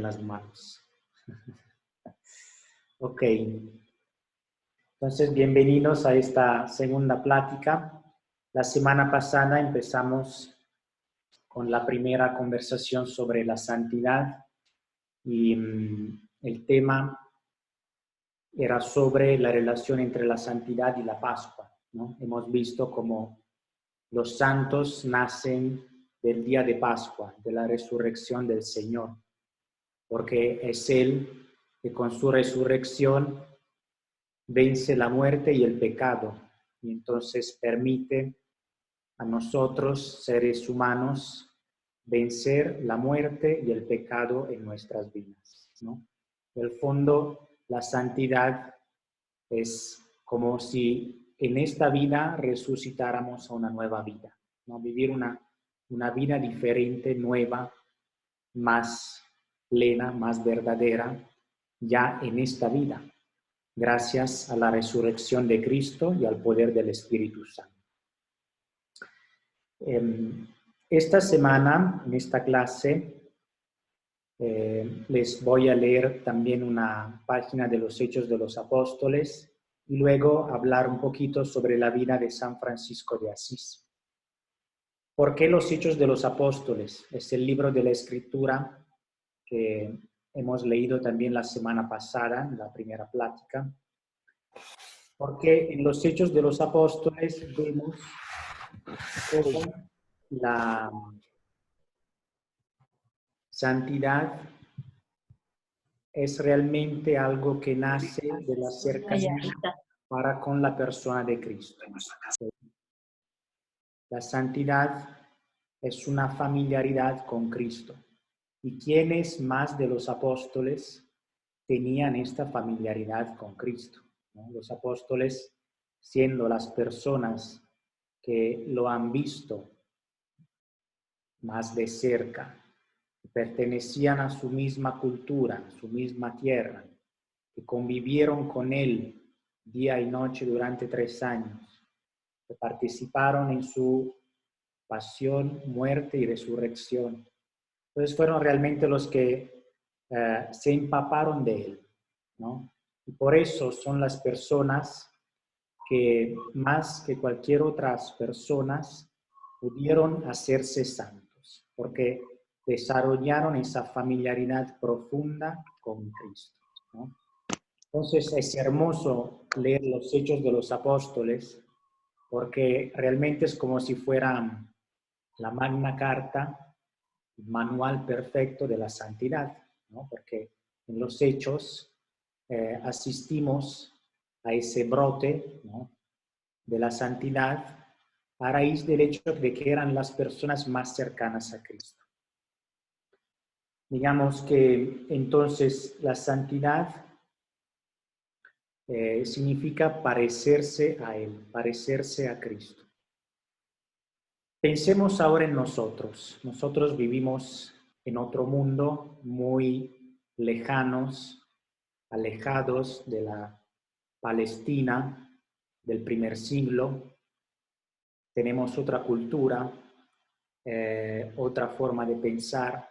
las manos. Ok, entonces bienvenidos a esta segunda plática. La semana pasada empezamos con la primera conversación sobre la santidad y el tema era sobre la relación entre la santidad y la Pascua, ¿no? Hemos visto cómo los santos nacen del día de Pascua, de la resurrección del Señor, porque es Él que con su resurrección vence la muerte y el pecado, y entonces permite a nosotros, seres humanos, vencer la muerte y el pecado en nuestras vidas, ¿no? En el fondo, la santidad es como si en esta vida resucitáramos a una nueva vida, ¿no? Vivir una vida diferente, nueva, más plena, más verdadera, ya en esta vida, gracias a la resurrección de Cristo y al poder del Espíritu Santo. Esta semana, en esta clase, les voy a leer también una página de los Hechos de los Apóstoles y luego hablar un poquito sobre la vida de San Francisco de Asís. ¿Por qué los Hechos de los Apóstoles? Es el libro de la Escritura que hemos leído también la semana pasada, en la primera plática. Porque en los Hechos de los Apóstoles vemos cómo la santidad es realmente algo que nace de la cercanía para con la persona de Cristo. La santidad es una familiaridad con Cristo. ¿Y quiénes más de los apóstoles tenían esta familiaridad con Cristo? ¿No? Los apóstoles, siendo las personas que lo han visto más de cerca, pertenecían a su misma cultura, a su misma tierra, que convivieron con él día y noche durante 3 años, que participaron en su pasión, muerte y resurrección. Entonces fueron realmente los que se empaparon de él, ¿no? Y por eso son las personas que más que cualquier otras personas pudieron hacerse santos, porque desarrollaron esa familiaridad profunda con Cristo, ¿no? Entonces es hermoso leer los Hechos de los Apóstoles, porque realmente es como si fuera la Magna Carta, el manual perfecto de la santidad, ¿no? Porque en los Hechos asistimos a ese brote, ¿no?, de la santidad a raíz del hecho de que eran las personas más cercanas a Cristo. Digamos que entonces la santidad significa parecerse a Él, parecerse a Cristo. Pensemos ahora en nosotros. Nosotros vivimos en otro mundo, muy lejanos, alejados de la Palestina del primer siglo. Tenemos otra cultura, otra forma de pensar.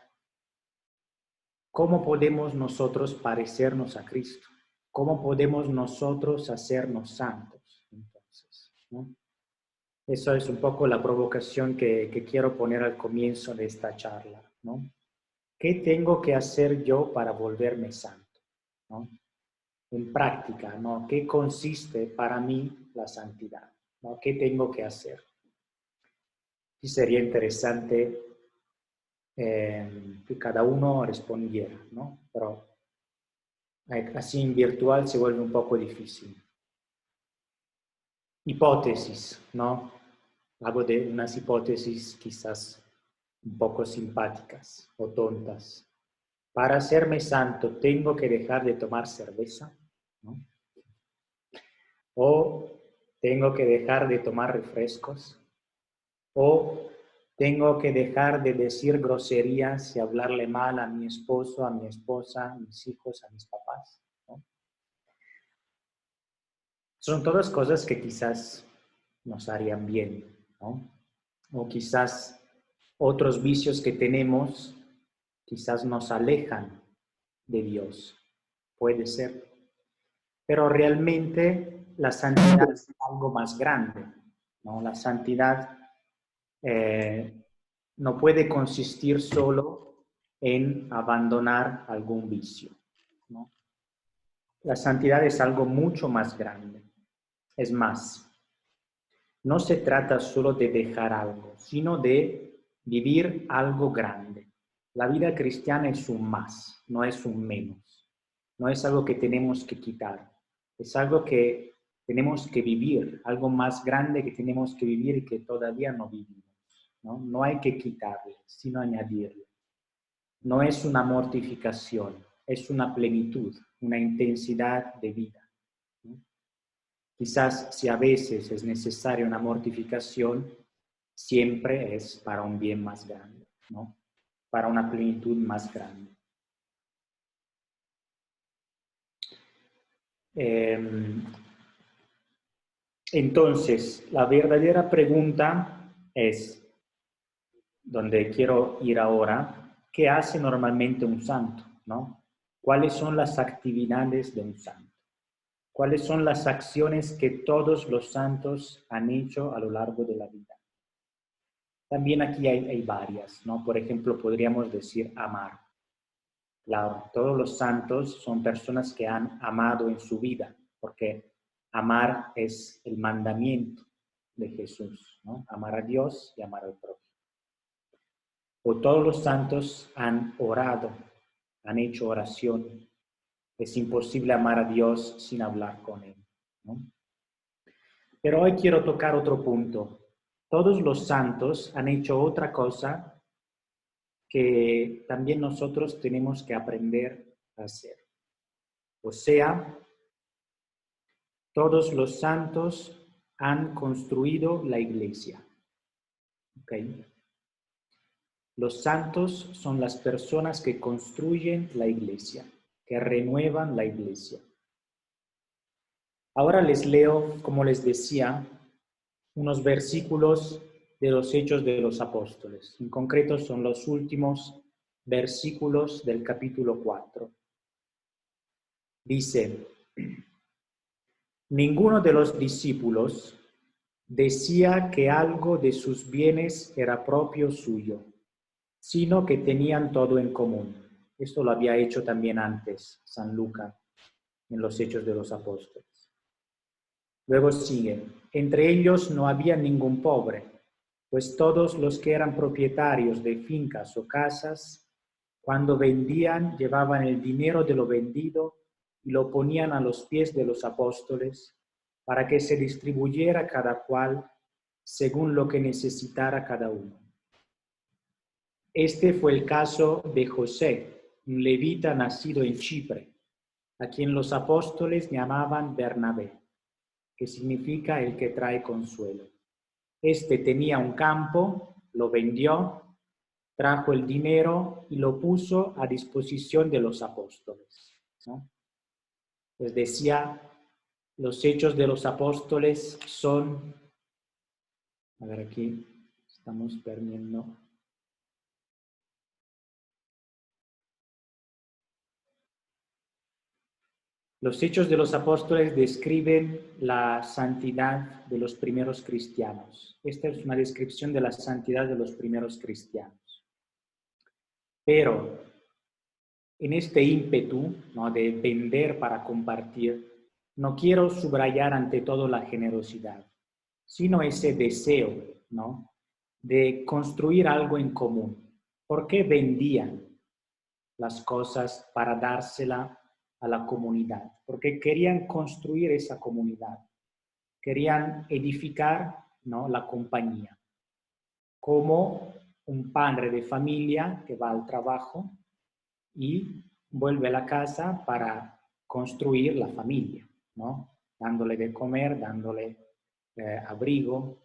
¿Cómo podemos nosotros parecernos a Cristo? ¿Cómo podemos nosotros hacernos santos? Entonces, ¿no? Eso es un poco la provocación que quiero poner al comienzo de esta charla, ¿no? ¿Qué tengo que hacer yo para volverme santo, ¿no? En práctica, ¿no? ¿Qué consiste para mí la santidad, ¿no? ¿Qué tengo que hacer? Y sería interesante que cada uno respondiera, ¿no? Pero así en virtual se vuelve un poco difícil. Hipótesis, ¿no? Hago de unas hipótesis quizás un poco simpáticas o tontas. Para hacerme santo, ¿tengo que dejar de tomar cerveza? ¿No? ¿O tengo que dejar de tomar refrescos? ¿O tengo que dejar de decir groserías y hablarle mal a mi esposo, a mi esposa, a mis hijos, a mis papás? ¿No? Son todas cosas que quizás nos harían bien, ¿no? O quizás otros vicios que tenemos quizás nos alejan de Dios. Puede ser. Pero realmente la santidad es algo más grande, ¿no? La santidad no puede consistir solo en abandonar algún vicio, ¿no? La santidad es algo mucho más grande. Es más, no se trata solo de dejar algo, sino de vivir algo grande. La vida cristiana es un más, no es un menos. No es algo que tenemos que quitar. Es algo que tenemos que vivir, algo más grande que tenemos que vivir y que todavía no vivimos, ¿no? No hay que quitarle, sino añadirle. No es una mortificación, es una plenitud, una intensidad de vida, ¿no? Quizás si a veces es necesaria una mortificación, siempre es para un bien más grande, ¿no? Para una plenitud más grande. Entonces, la verdadera pregunta es, donde quiero ir ahora, ¿qué hace normalmente un santo, ¿no? ¿Cuáles son las actividades de un santo? ¿Cuáles son las acciones que todos los santos han hecho a lo largo de la vida? También aquí hay varias, ¿no? Por ejemplo, podríamos decir amar. Claro, todos los santos son personas que han amado en su vida, porque amar es el mandamiento de Jesús, ¿no? Amar a Dios y amar al prójimo. O todos los santos han orado, han hecho oración. Es imposible amar a Dios sin hablar con Él, ¿no? Pero hoy quiero tocar otro punto. Todos los santos han hecho otra cosa que también nosotros tenemos que aprender a hacer. O sea, todos los santos han construido la iglesia. ¿Okay? Los santos son las personas que construyen la iglesia, que renuevan la iglesia. Ahora les leo, como les decía, unos versículos de los Hechos de los Apóstoles. En concreto son los últimos versículos del capítulo 4. Dice, ninguno de los discípulos decía que algo de sus bienes era propio suyo, sino que tenían todo en común. Esto lo había hecho también antes San Lucas en los Hechos de los Apóstoles. Luego sigue, entre ellos no había ningún pobre, pues todos los que eran propietarios de fincas o casas, cuando vendían, llevaban el dinero de lo vendido y lo ponían a los pies de los apóstoles, para que se distribuyera cada cual según lo que necesitara cada uno. Este fue el caso de José, un levita nacido en Chipre, a quien los apóstoles llamaban Bernabé, que significa el que trae consuelo. Este tenía un campo, lo vendió, trajo el dinero y lo puso a disposición de los apóstoles, ¿no? Les decía, los hechos de los apóstoles son, a ver aquí, estamos perdiendo. Los hechos de los apóstoles describen la santidad de los primeros cristianos. Esta es una descripción de la santidad de los primeros cristianos. Pero en este ímpetu, ¿no?, de vender para compartir, no quiero subrayar ante todo la generosidad, sino ese deseo, ¿no?, de construir algo en común. ¿Por qué vendían las cosas para dársela a la comunidad? Porque querían construir esa comunidad, querían edificar, ¿no?, la compañía. Como un padre de familia que va al trabajo y vuelve a la casa para construir la familia, ¿no? Dándole de comer, dándole abrigo,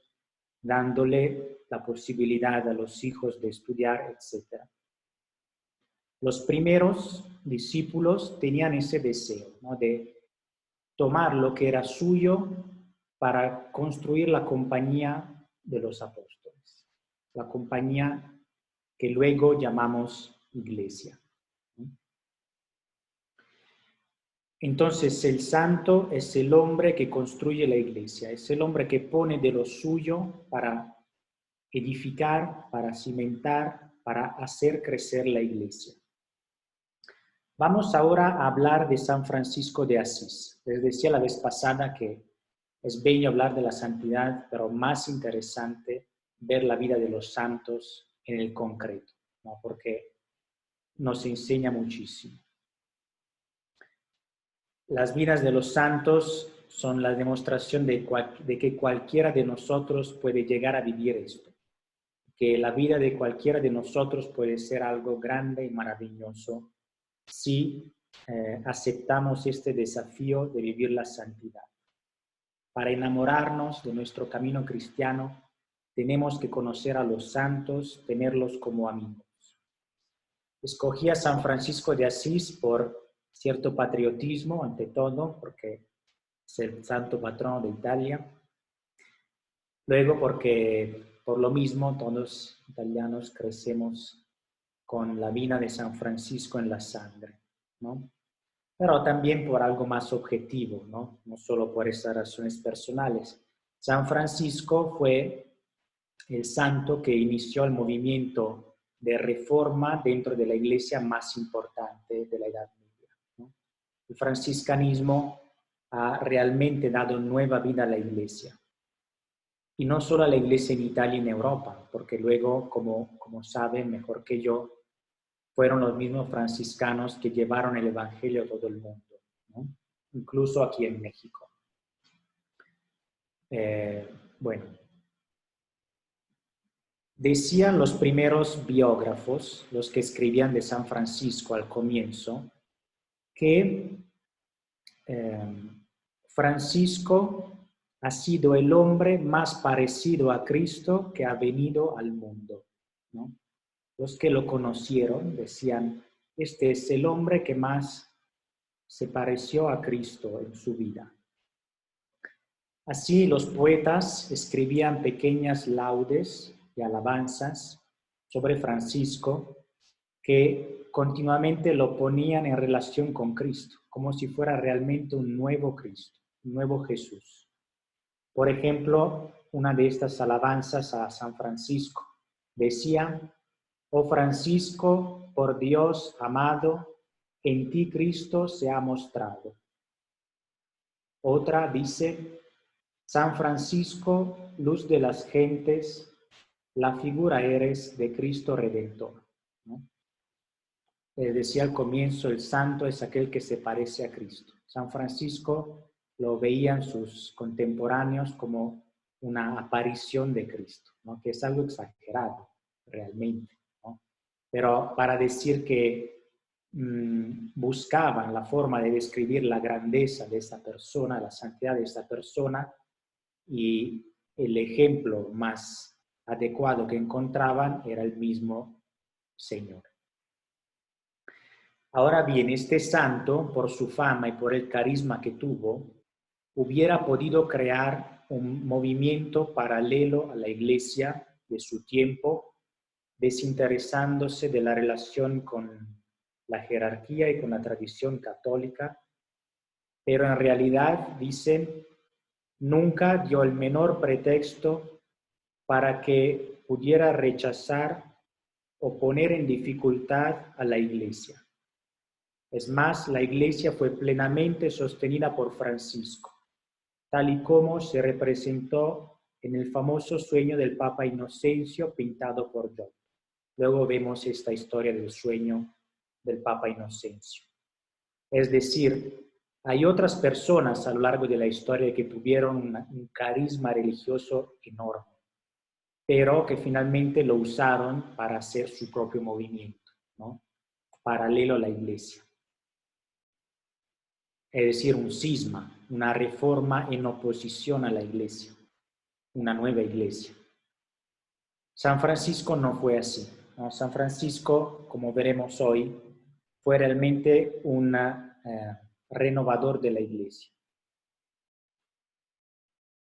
dándole la posibilidad a los hijos de estudiar, etc. Los primeros discípulos tenían ese deseo, ¿no?, de tomar lo que era suyo para construir la compañía de los apóstoles, la compañía que luego llamamos iglesia. Entonces el santo es el hombre que construye la iglesia, es el hombre que pone de lo suyo para edificar, para cimentar, para hacer crecer la iglesia. Vamos ahora a hablar de San Francisco de Asís. Les decía la vez pasada que es bello hablar de la santidad, pero más interesante ver la vida de los santos en el concreto, ¿no? Porque nos enseña muchísimo. Las vidas de los santos son la demostración de que cualquiera de nosotros puede llegar a vivir esto, que la vida de cualquiera de nosotros puede ser algo grande y maravilloso si aceptamos este desafío de vivir la santidad. Para enamorarnos de nuestro camino cristiano, tenemos que conocer a los santos, tenerlos como amigos. Escogí a San Francisco de Asís por cierto patriotismo, ante todo, porque es el santo patrono de Italia. Luego porque, por lo mismo, todos italianos crecemos con la vida de San Francisco en la sangre, ¿no? Pero también por algo más objetivo, ¿no? No solo por esas razones personales. San Francisco fue el santo que inició el movimiento de reforma dentro de la iglesia más importante de la Edad Media, ¿no? El franciscanismo ha realmente dado nueva vida a la iglesia. Y no solo a la iglesia en Italia y en Europa, porque luego, como saben mejor que yo, fueron los mismos franciscanos que llevaron el evangelio a todo el mundo, ¿no? Incluso aquí en México. Bueno, decían los primeros biógrafos, los que escribían de San Francisco al comienzo, que Francisco ha sido el hombre más parecido a Cristo que ha venido al mundo, ¿no? Los que lo conocieron decían, este es el hombre que más se pareció a Cristo en su vida. Así los poetas escribían pequeñas laudes y alabanzas sobre Francisco que continuamente lo ponían en relación con Cristo, como si fuera realmente un nuevo Cristo, un nuevo Jesús. Por ejemplo, una de estas alabanzas a San Francisco decía, oh Francisco, por Dios amado, en ti Cristo se ha mostrado. Otra dice, San Francisco, luz de las gentes, la figura eres de Cristo Redentor, ¿no? Decía al comienzo, el santo es aquel que se parece a Cristo. San Francisco lo veían sus contemporáneos como una aparición de Cristo, ¿no? Que es algo exagerado realmente, ¿no? Pero para decir que buscaban la forma de describir la grandeza de esta persona, la santidad de esta persona, y el ejemplo más adecuado que encontraban era el mismo Señor. Ahora bien, este santo, por su fama y por el carisma que tuvo, hubiera podido crear un movimiento paralelo a la iglesia de su tiempo, desinteresándose de la relación con la jerarquía y con la tradición católica, pero en realidad, dicen, nunca dio el menor pretexto para que pudiera rechazar o poner en dificultad a la iglesia. Es más, la iglesia fue plenamente sostenida por Francisco, tal y como se representó en el famoso sueño del Papa Inocencio pintado por Giotto. Luego vemos esta historia del sueño del Papa Inocencio. Es decir, hay otras personas a lo largo de la historia que tuvieron un carisma religioso enorme, pero que finalmente lo usaron para hacer su propio movimiento, ¿no? Paralelo a la iglesia. Es decir, un cisma, una reforma en oposición a la iglesia, una nueva iglesia. San Francisco no fue así, ¿no? San Francisco, como veremos hoy, fue realmente un renovador de la iglesia.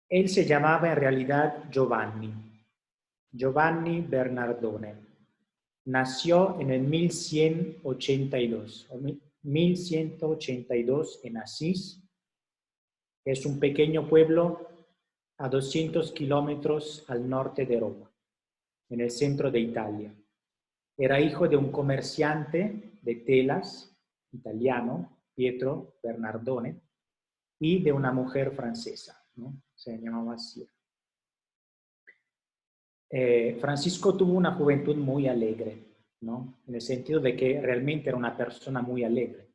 Él se llamaba en realidad Giovanni Bernardone. Nació en el 1182, 1182 en Asís. Es un pequeño pueblo a 200 kilómetros al norte de Roma, en el centro de Italia. Era hijo de un comerciante de telas italiano, Pietro Bernardone, y de una mujer francesa, ¿no? Se llamaba así. Francisco tuvo una juventud muy alegre, ¿no? En el sentido de que realmente era una persona muy alegre.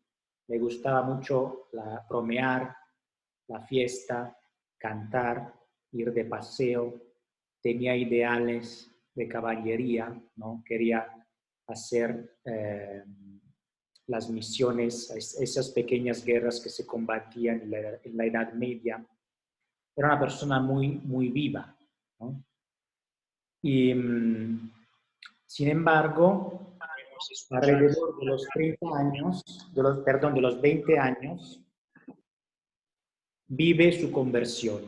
Le gustaba mucho bromear, la fiesta, cantar, ir de paseo, tenía ideales de caballería, ¿no? Quería hacer las misiones, esas pequeñas guerras que se combatían en la Edad Media. Era una persona muy, muy viva, ¿no? Y, sin embargo, alrededor de los 30 años, de los 20 años, vive su conversión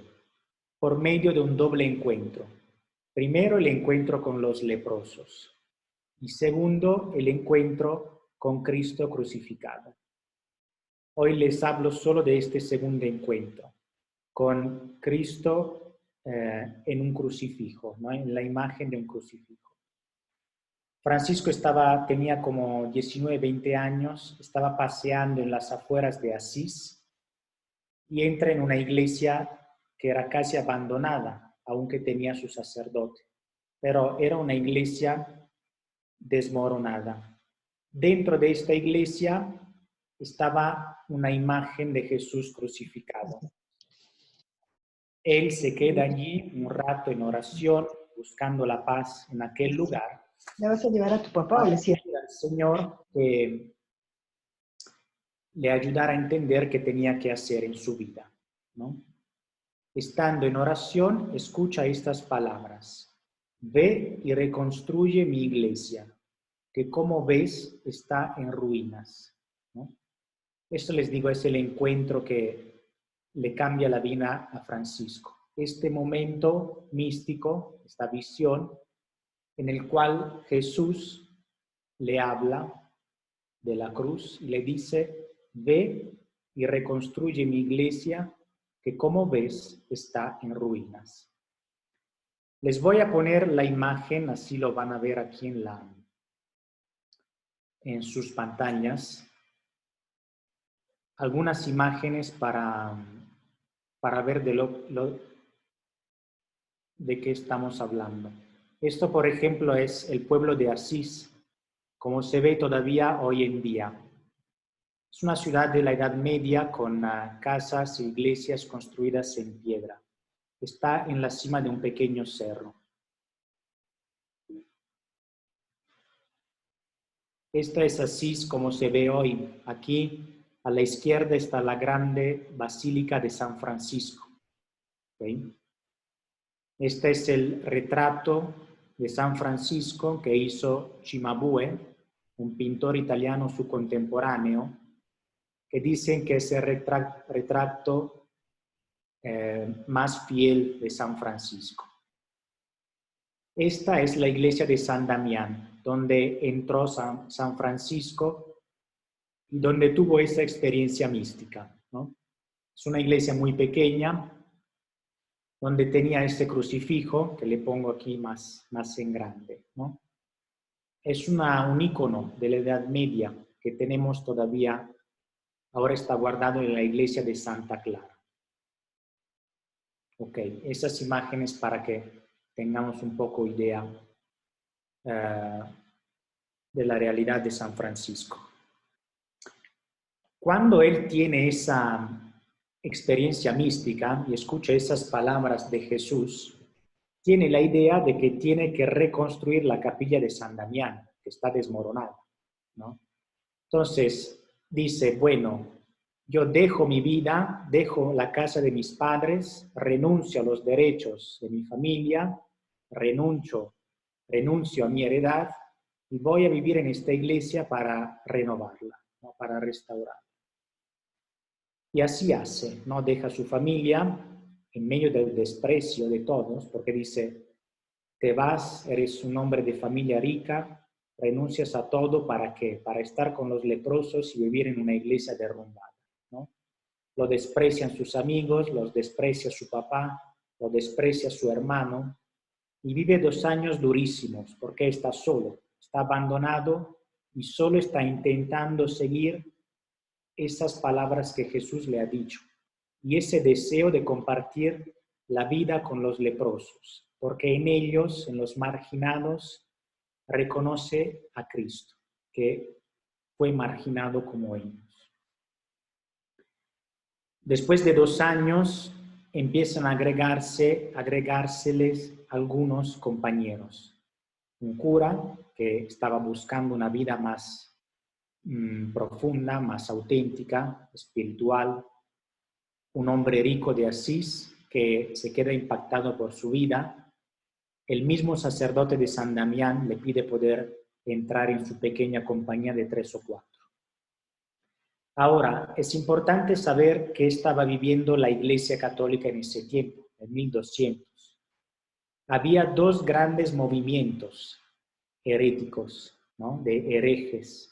por medio de un doble encuentro. Primero, el encuentro con los leprosos y segundo, el encuentro con Cristo crucificado. Hoy les hablo solo de este segundo encuentro, con Cristo en un crucifijo, ¿no? En la imagen de un crucifijo. Francisco tenía como 19, 20 años, estaba paseando en las afueras de Asís y entra en una iglesia que era casi abandonada, aunque tenía su sacerdote. Pero era una iglesia desmoronada. Dentro de esta iglesia estaba una imagen de Jesús crucificado. Él se queda allí un rato en oración, buscando la paz en aquel lugar. ¿Le vas a llevar a tu papá o le cierras? Al Señor que le ayudara a entender qué tenía que hacer en su vida, ¿no? Estando en oración, escucha estas palabras: ve y reconstruye mi iglesia, que como ves está en ruinas, ¿no? Esto, les digo, es el encuentro que le cambia la vida a Francisco. Este momento místico, esta visión, en el cual Jesús le habla de la cruz y le dice: ve y reconstruye mi iglesia, que como ves está en ruinas. Les voy a poner la imagen, así lo van a ver aquí en sus pantallas. Algunas imágenes para ver de qué estamos hablando. Esto, por ejemplo, es el pueblo de Asís, como se ve todavía hoy en día. Es una ciudad de la Edad Media con casas e iglesias construidas en piedra. Está en la cima de un pequeño cerro. Esta es Asís como se ve hoy. Aquí a la izquierda está la grande Basílica de San Francisco. ¿Okay? Este es el retrato de San Francisco que hizo Cimabue, un pintor italiano su contemporáneo, que dicen que es el retrato más fiel de San Francisco. Esta es la iglesia de San Damián, donde entró San Francisco y donde tuvo esa experiencia mística, ¿no? Es una iglesia muy pequeña, donde tenía este crucifijo, que le pongo aquí más en grande, ¿no? Es un ícono de la Edad Media que tenemos todavía, ahora está guardado en la iglesia de Santa Clara. Ok, esas imágenes para que tengamos un poco idea de la realidad de San Francisco. Cuando él tiene esa experiencia mística y escucha esas palabras de Jesús, tiene la idea de que tiene que reconstruir la capilla de San Damián, que está desmoronada, ¿no? Entonces dice: bueno, yo dejo mi vida, dejo la casa de mis padres, renuncio a los derechos de mi familia, renuncio a mi heredad y voy a vivir en esta iglesia para renovarla, ¿no? Para restaurarla. Y así hace, ¿no? Deja su familia en medio del desprecio de todos, porque dice: te vas, eres un hombre de familia rica, renuncias a todo ¿para qué? Para estar con los leprosos y vivir en una iglesia derrumbada, ¿no? Lo desprecian sus amigos, los desprecia su papá, lo desprecia su hermano y vive 2 años durísimos porque está solo, está abandonado y solo está intentando seguir esas palabras que Jesús le ha dicho y ese deseo de compartir la vida con los leprosos, porque en ellos, en los marginados, reconoce a Cristo, que fue marginado como ellos. Después de 2 años, empiezan a agregárseles algunos compañeros. Un cura que estaba buscando una vida más profunda, más auténtica, espiritual. Un hombre rico de Asís que se queda impactado por su vida. El mismo sacerdote de San Damián le pide poder entrar en su pequeña compañía de 3 o 4. Ahora, es importante saber qué estaba viviendo la Iglesia Católica en ese tiempo, en 1200. Había 2 grandes movimientos heréticos, ¿no? De herejes.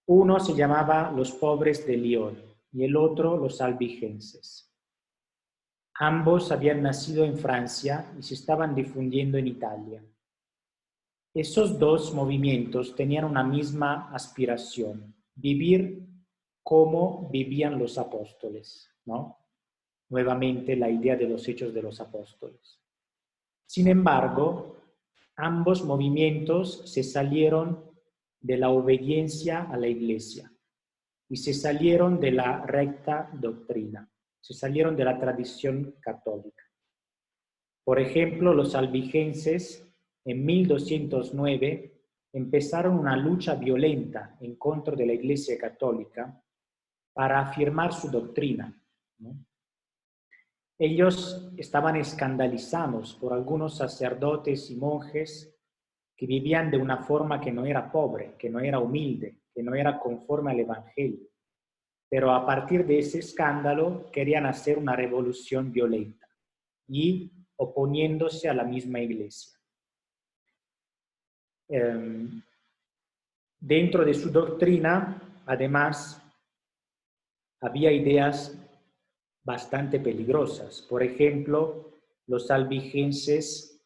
Uno se llamaba los pobres de Lyon y el otro los albigenses. Ambos habían nacido en Francia y se estaban difundiendo en Italia. Esos 2 movimientos tenían una misma aspiración, vivir como vivían los apóstoles, ¿no? Nuevamente la idea de los hechos de los apóstoles. Sin embargo, ambos movimientos se salieron de la obediencia a la Iglesia y se salieron de la recta doctrina, se salieron de la tradición católica. Por ejemplo, los albigenses en 1209 empezaron una lucha violenta en contra de la Iglesia Católica para afirmar su doctrina, ¿no? Ellos estaban escandalizados por algunos sacerdotes y monjes que vivían de una forma que no era pobre, que no era humilde, que no era conforme al Evangelio. Pero a partir de ese escándalo querían hacer una revolución violenta y oponiéndose a la misma Iglesia. Dentro de su doctrina, además, había ideas bastante peligrosas. Por ejemplo, los albigenses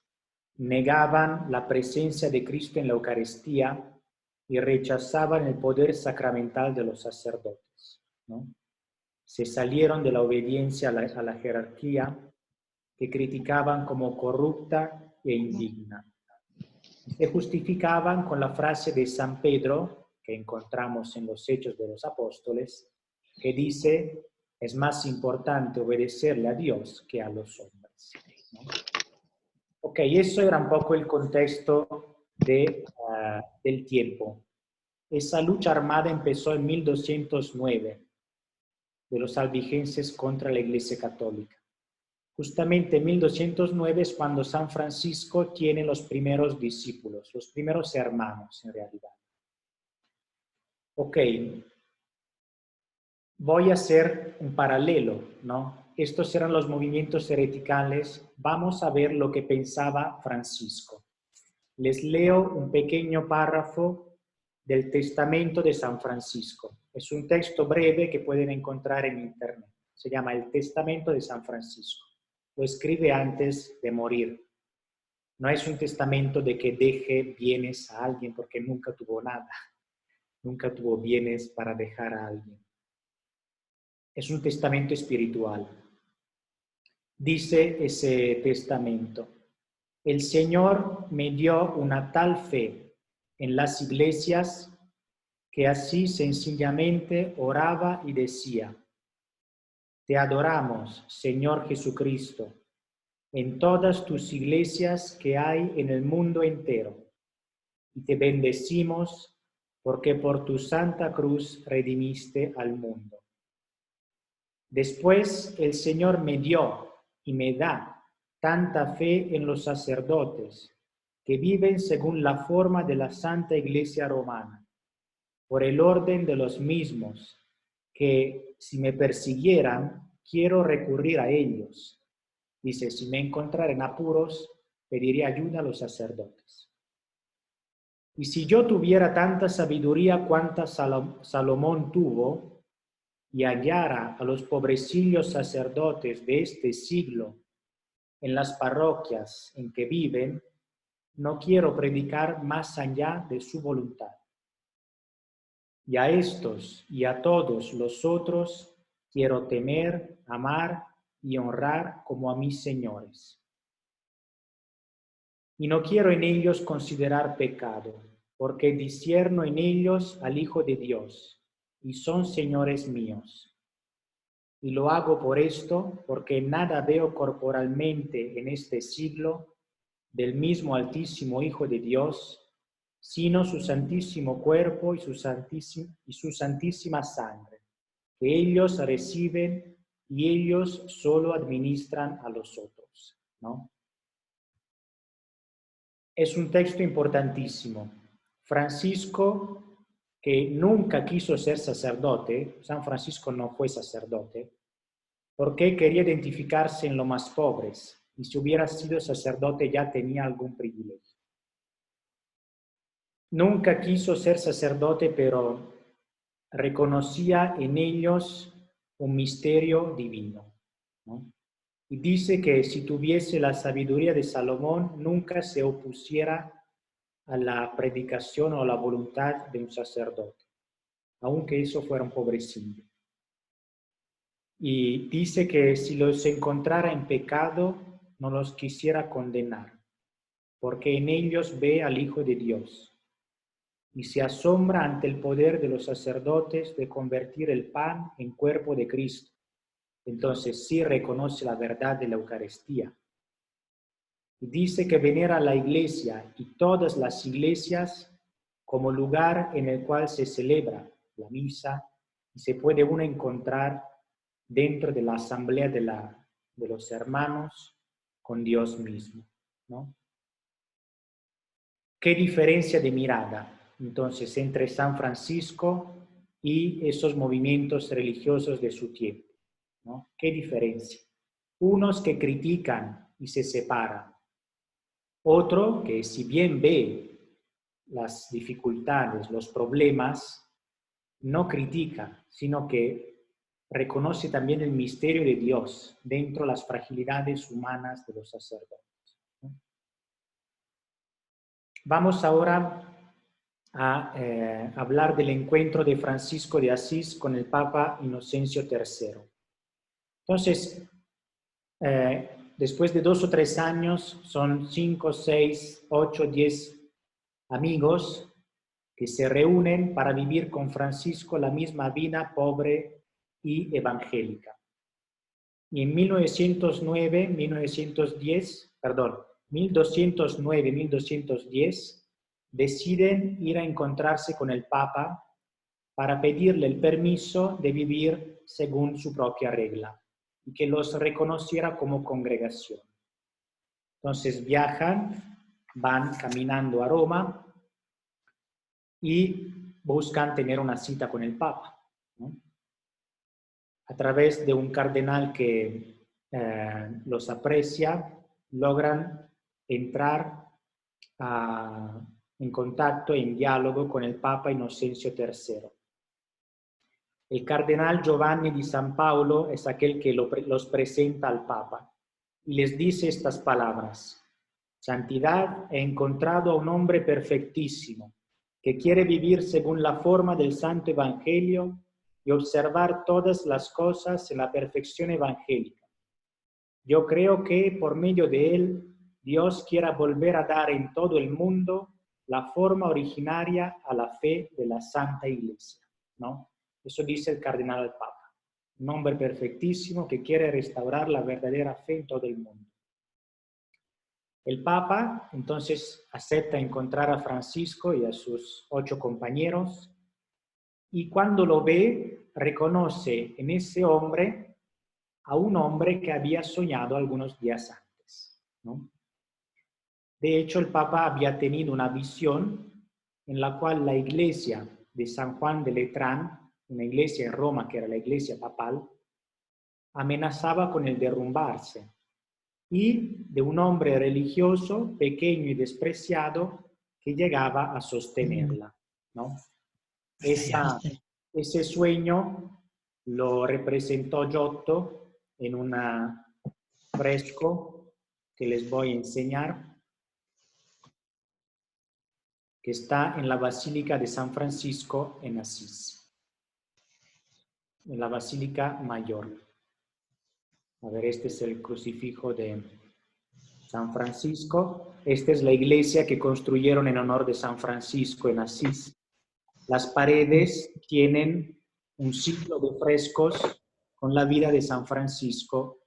negaban la presencia de Cristo en la Eucaristía y rechazaban el poder sacramental de los sacerdotes, ¿no? Se salieron de la obediencia a la jerarquía, que criticaban como corrupta e indigna. Se justificaban con la frase de San Pedro, que encontramos en los Hechos de los Apóstoles, que dice: es más importante obedecerle a Dios que a los hombres, ¿no? Ok, eso era un poco el contexto del tiempo. Esa lucha armada empezó en 1209 de los albigenses contra la Iglesia Católica. Justamente en 1209 es cuando San Francisco tiene los primeros discípulos, los primeros hermanos en realidad. Ok, voy a hacer un paralelo, ¿no? Estos eran los movimientos hereticales. Vamos a ver lo que pensaba Francisco. Les leo un pequeño párrafo del Testamento de San Francisco. Es un texto breve que pueden encontrar en internet. Se llama el Testamento de San Francisco. Lo escribe antes de morir. No es un testamento de que deje bienes a alguien porque nunca tuvo nada. Nunca tuvo bienes para dejar a alguien. Es un testamento espiritual. Dice ese testamento: el Señor me dio una tal fe en las iglesias que así sencillamente oraba y decía: te adoramos, Señor Jesucristo, en todas tus iglesias que hay en el mundo entero, y te bendecimos porque por tu santa cruz redimiste al mundo. Después el Señor me dio y me da tanta fe en los sacerdotes que viven según la forma de la Santa Iglesia Romana, por el orden de los mismos, que si me persiguieran, quiero recurrir a ellos. Dice: si me encontrara en apuros, pediré ayuda a los sacerdotes. Y si yo tuviera tanta sabiduría cuanta Salomón tuvo, y hallara a los pobrecillos sacerdotes de este siglo en las parroquias en que viven, no quiero predicar más allá de su voluntad. Y a estos y a todos los otros quiero temer, amar y honrar como a mis señores. Y no quiero en ellos considerar pecado, porque discierno en ellos al Hijo de Dios, y son señores míos. Y lo hago por esto, porque nada veo corporalmente en este siglo del mismo Altísimo Hijo de Dios, sino su santísimo cuerpo y su santísima sangre, que ellos reciben y ellos solo administran a los otros, ¿no? Es un texto importantísimo. Francisco, que nunca quiso ser sacerdote, San Francisco no fue sacerdote, porque quería identificarse en los más pobres, y si hubiera sido sacerdote ya tenía algún privilegio. Nunca quiso ser sacerdote, pero reconocía en ellos un misterio divino, ¿no? Y dice que si tuviese la sabiduría de Salomón, nunca se opusiera a la predicación o a la voluntad de un sacerdote, aunque eso fuera un pobrecillo. Y dice que si los encontrara en pecado, no los quisiera condenar, porque en ellos ve al Hijo de Dios. Y se asombra ante el poder de los sacerdotes de convertir el pan en cuerpo de Cristo. Entonces sí reconoce la verdad de la Eucaristía. Y dice que venera la iglesia y todas las iglesias como lugar en el cual se celebra la misa y se puede uno encontrar dentro de la asamblea de los hermanos con Dios mismo, ¿no? ¿Qué diferencia de mirada, entonces, entre San Francisco y esos movimientos religiosos de su tiempo, ¿no? ¿Qué diferencia? Unos que critican y se separan. Otro que, si bien ve las dificultades, los problemas, no critica, sino que reconoce también el misterio de Dios dentro de las fragilidades humanas de los sacerdotes. Vamos ahora a hablar del encuentro de Francisco de Asís con el Papa Inocencio III. Entonces, después de 2 o 3 años, son 5, 6, 8, 10 amigos que se reúnen para vivir con Francisco la misma vida pobre y evangélica. Y en 1209-1210, deciden ir a encontrarse con el Papa para pedirle el permiso de vivir según su propia regla y que los reconociera como congregación. Entonces viajan, van caminando a Roma y buscan tener una cita con el Papa, ¿no? A través de un cardenal que los aprecia, logran entrar en contacto, en diálogo con el Papa Inocencio III. El cardenal Giovanni di San Paolo es aquel que los presenta al Papa y les dice estas palabras: Santidad, he encontrado a un hombre perfectísimo que quiere vivir según la forma del Santo Evangelio y observar todas las cosas en la perfección evangélica. Yo creo que por medio de él Dios quiera volver a dar en todo el mundo la forma originaria a la fe de la Santa Iglesia, ¿no? Eso dice el cardenal al Papa. Un hombre perfectísimo que quiere restaurar la verdadera fe en todo el mundo. El Papa entonces acepta encontrar a Francisco y a sus 8 compañeros y cuando lo ve reconoce en ese hombre a un hombre que había soñado algunos días antes, ¿no? De hecho, el Papa había tenido una visión en la cual la iglesia de San Juan de Letrán, una iglesia en Roma que era la iglesia papal, amenazaba con el derrumbarse, y de un hombre religioso, pequeño y despreciado, que llegaba a sostenerla, ¿no? Ese sueño lo representó Giotto en un fresco que les voy a enseñar, que está en la Basílica de San Francisco en Asís, en la Basílica Mayor. A ver, este es el crucifijo de San Francisco. Esta es la iglesia que construyeron en honor de San Francisco en Asís. Las paredes tienen un ciclo de frescos con la vida de San Francisco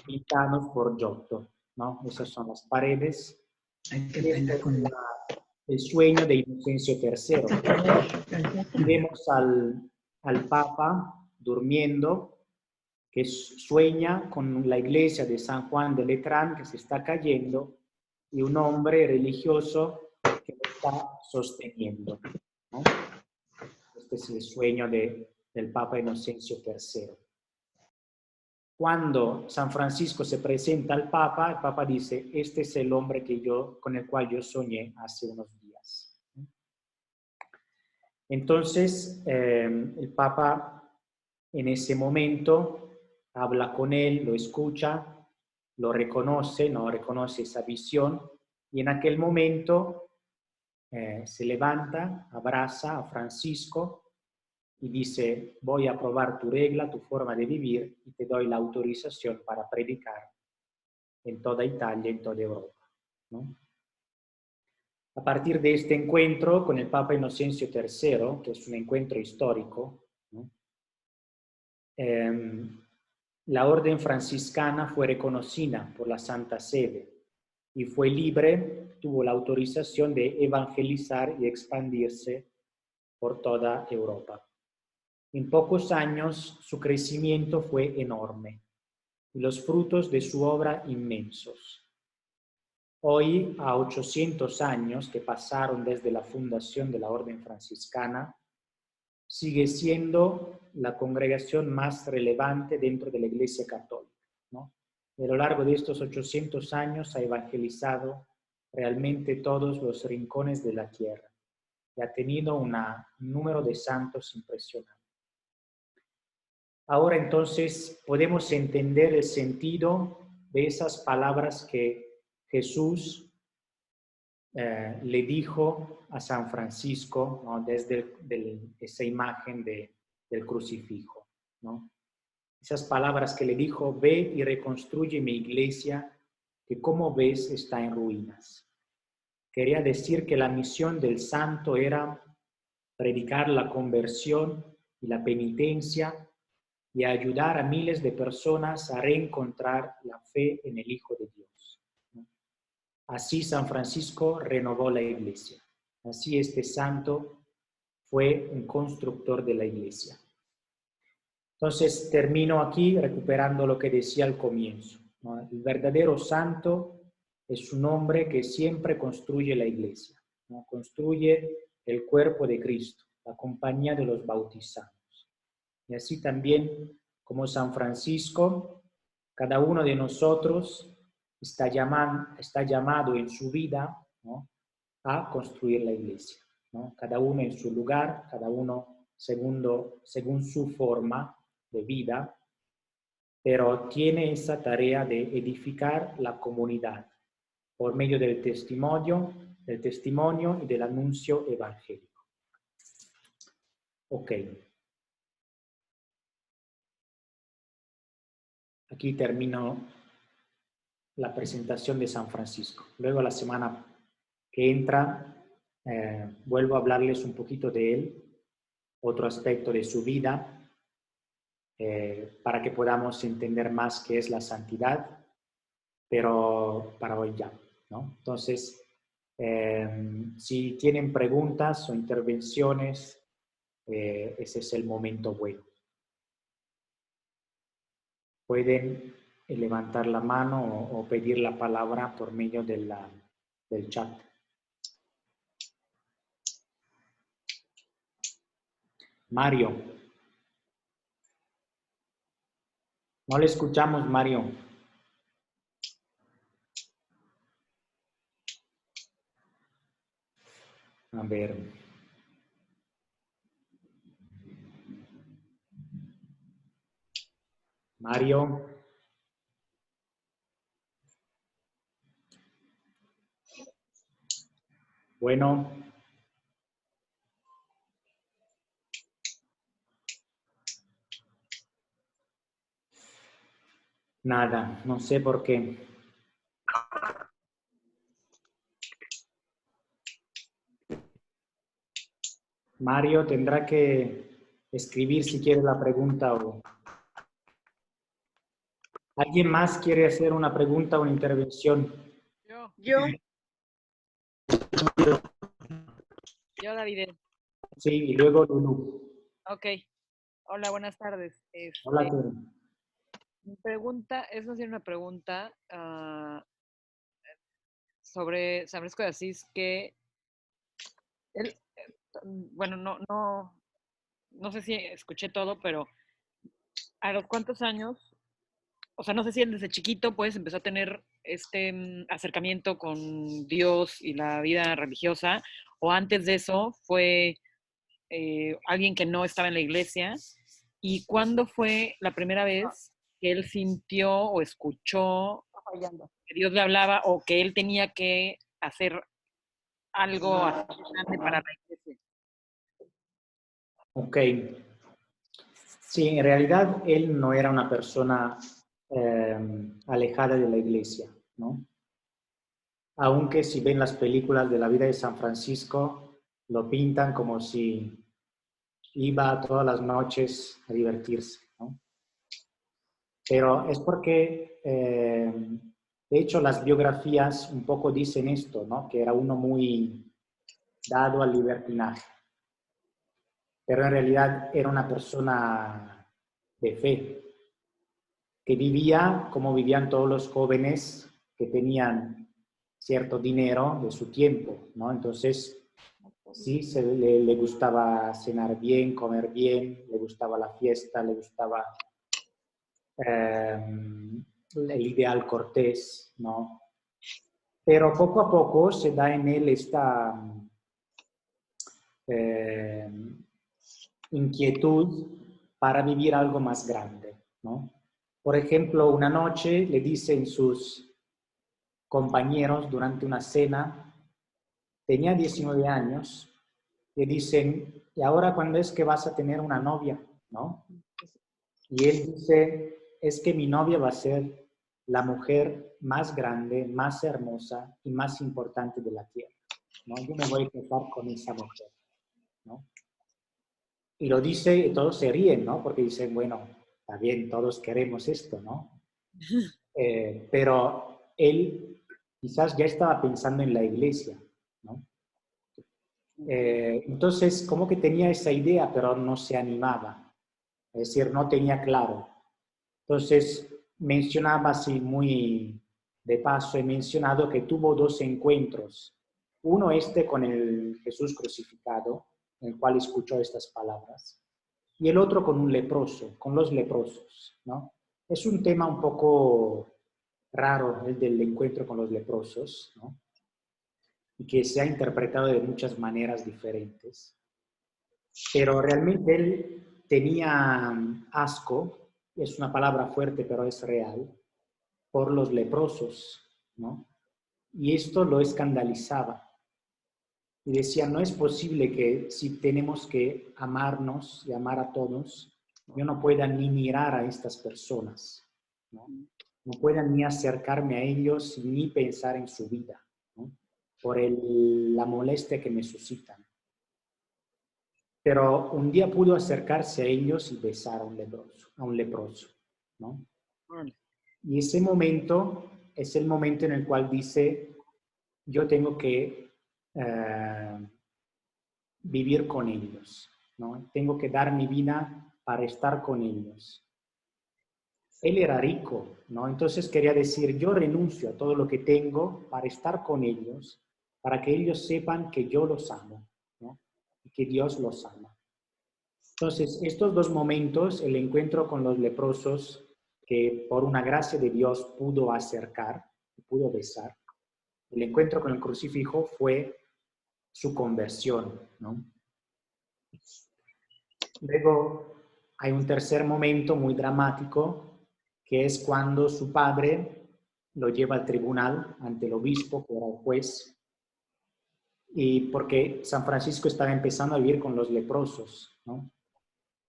pintados por Giotto, ¿no? Esas son las paredes. Este es el sueño de Inocencio III. Vemos al Papa durmiendo, que sueña con la iglesia de San Juan de Letrán que se está cayendo y un hombre religioso que lo está sosteniendo, ¿no? Este es el sueño del Papa Inocencio III. Cuando San Francisco se presenta al Papa, el Papa dice, este es el hombre con el cual yo soñé hace unos días. Entonces, el Papa en ese momento habla con él, lo escucha, lo reconoce, no reconoce esa visión, y en aquel momento se levanta, abraza a Francisco y dice, voy a probar tu regla, tu forma de vivir, y te doy la autorización para predicar en toda Italia, en toda Europa, ¿no? A partir de este encuentro con el Papa Inocencio III, que es un encuentro histórico, ¿no? La orden franciscana fue reconocida por la Santa Sede y fue libre, tuvo la autorización de evangelizar y expandirse por toda Europa. En pocos años su crecimiento fue enorme y los frutos de su obra inmensos. Hoy, a 800 años que pasaron desde la fundación de la Orden Franciscana, sigue siendo la congregación más relevante dentro de la Iglesia Católica, ¿no? A lo largo de estos 800 años ha evangelizado realmente todos los rincones de la tierra y ha tenido un número de santos impresionante. Ahora entonces podemos entender el sentido de esas palabras que Jesús le dijo a San Francisco, ¿no? Desde esa imagen del crucifijo, ¿no? Esas palabras que le dijo, ve y reconstruye mi iglesia, que como ves está en ruinas. Quería decir que la misión del santo era predicar la conversión y la penitencia y ayudar a miles de personas a reencontrar la fe en el Hijo de Dios. Así San Francisco renovó la iglesia. Así este santo fue un constructor de la iglesia. Entonces termino aquí recuperando lo que decía al comienzo, ¿no? El verdadero santo es un hombre que siempre construye la iglesia, ¿no? Construye el cuerpo de Cristo, la compañía de los bautizados. Y así también, como San Francisco, cada uno de nosotros está llamado en su vida, ¿no? A construir la iglesia, ¿no? Cada uno en su lugar, cada uno según su forma de vida, pero tiene esa tarea de edificar la comunidad por medio del testimonio y del anuncio evangélico. Ok. Aquí termino la presentación de San Francisco. Luego la semana que entra vuelvo a hablarles un poquito de él, otro aspecto de su vida, para que podamos entender más qué es la santidad, pero para hoy ya, ¿no? Entonces, si tienen preguntas o intervenciones, ese es el momento bueno. Pueden levantar la mano o pedir la palabra por medio del chat. Mario. No le escuchamos, Mario. A ver. Mario. Bueno. Nada, no sé por qué. Mario tendrá que escribir si quiere la pregunta o... ¿Alguien más quiere hacer una pregunta o una intervención? Yo, David. Sí, y luego Lulu. Ok. Hola, buenas tardes. Hola, Tere. Mi pregunta es más bien una pregunta sobre San Francisco de Asís, que él, bueno, no sé si escuché todo, pero ¿a los cuántos años? O sea, no sé si él desde chiquito pues empezó a tener este acercamiento con Dios y la vida religiosa, o antes de eso fue alguien que no estaba en la iglesia. ¿Y cuándo fue la primera vez que él sintió o escuchó que Dios le hablaba o que él tenía que hacer algo grande para la iglesia? Ok. Sí, en realidad él no era una persona alejada de la iglesia, ¿no? Aunque si ven las películas de la vida de San Francisco, lo pintan como si iba todas las noches a divertirse, ¿no? Pero es porque, de hecho, las biografías un poco dicen esto, ¿no? Que era uno muy dado al libertinaje. Pero en realidad era una persona de fe, que vivía como vivían todos los jóvenes que tenían cierto dinero de su tiempo, ¿no? Entonces, sí, le gustaba cenar bien, comer bien, le gustaba la fiesta, le gustaba el ideal cortés, ¿no? Pero poco a poco se da en él esta eh, inquietud para vivir algo más grande, ¿no? Por ejemplo, una noche le dicen sus compañeros durante una cena, tenía 19 años, le dicen, ¿y ahora cuándo es que vas a tener una novia? ¿No? Y él dice, es que mi novia va a ser la mujer más grande, más hermosa y más importante de la tierra, ¿no? Yo me voy a casar con esa mujer, ¿no? Y lo dice y todos se ríen, ¿no? Porque dicen, bueno, está bien, todos queremos esto, ¿no? Pero él quizás ya estaba pensando en la iglesia, ¿no? Entonces, como que tenía esa idea, pero no se animaba, es decir, no tenía claro. Entonces, mencionaba así muy de paso, he mencionado que tuvo dos encuentros. Uno con el Jesús crucificado, en el cual escuchó estas palabras, y el otro con un leproso, con los leprosos, ¿no? Es un tema un poco raro el del encuentro con los leprosos, ¿no? Y que se ha interpretado de muchas maneras diferentes. Pero realmente él tenía asco, es una palabra fuerte, pero es real, por los leprosos, ¿no? Y esto lo escandalizaba. Y decía, no es posible que si tenemos que amarnos y amar a todos, yo no pueda ni mirar a estas personas, ¿no? No pueda ni acercarme a ellos ni pensar en su vida, ¿no? Por la molestia que me suscitan. Pero un día pudo acercarse a ellos y besar a un leproso, ¿no? Y ese momento es el momento en el cual dice, yo tengo que vivir con ellos, ¿no? Tengo que dar mi vida para estar con ellos. Él era rico, ¿no? Entonces quería decir, yo renuncio a todo lo que tengo para estar con ellos, para que ellos sepan que yo los amo, ¿no? Y que Dios los ama. Entonces, estos dos momentos, el encuentro con los leprosos, que por una gracia de Dios pudo acercar, pudo besar, el encuentro con el crucifijo fue su conversión, ¿no? Luego hay un tercer momento muy dramático, que es cuando su padre lo lleva al tribunal ante el obispo, que era el juez, y porque San Francisco estaba empezando a vivir con los leprosos, ¿no?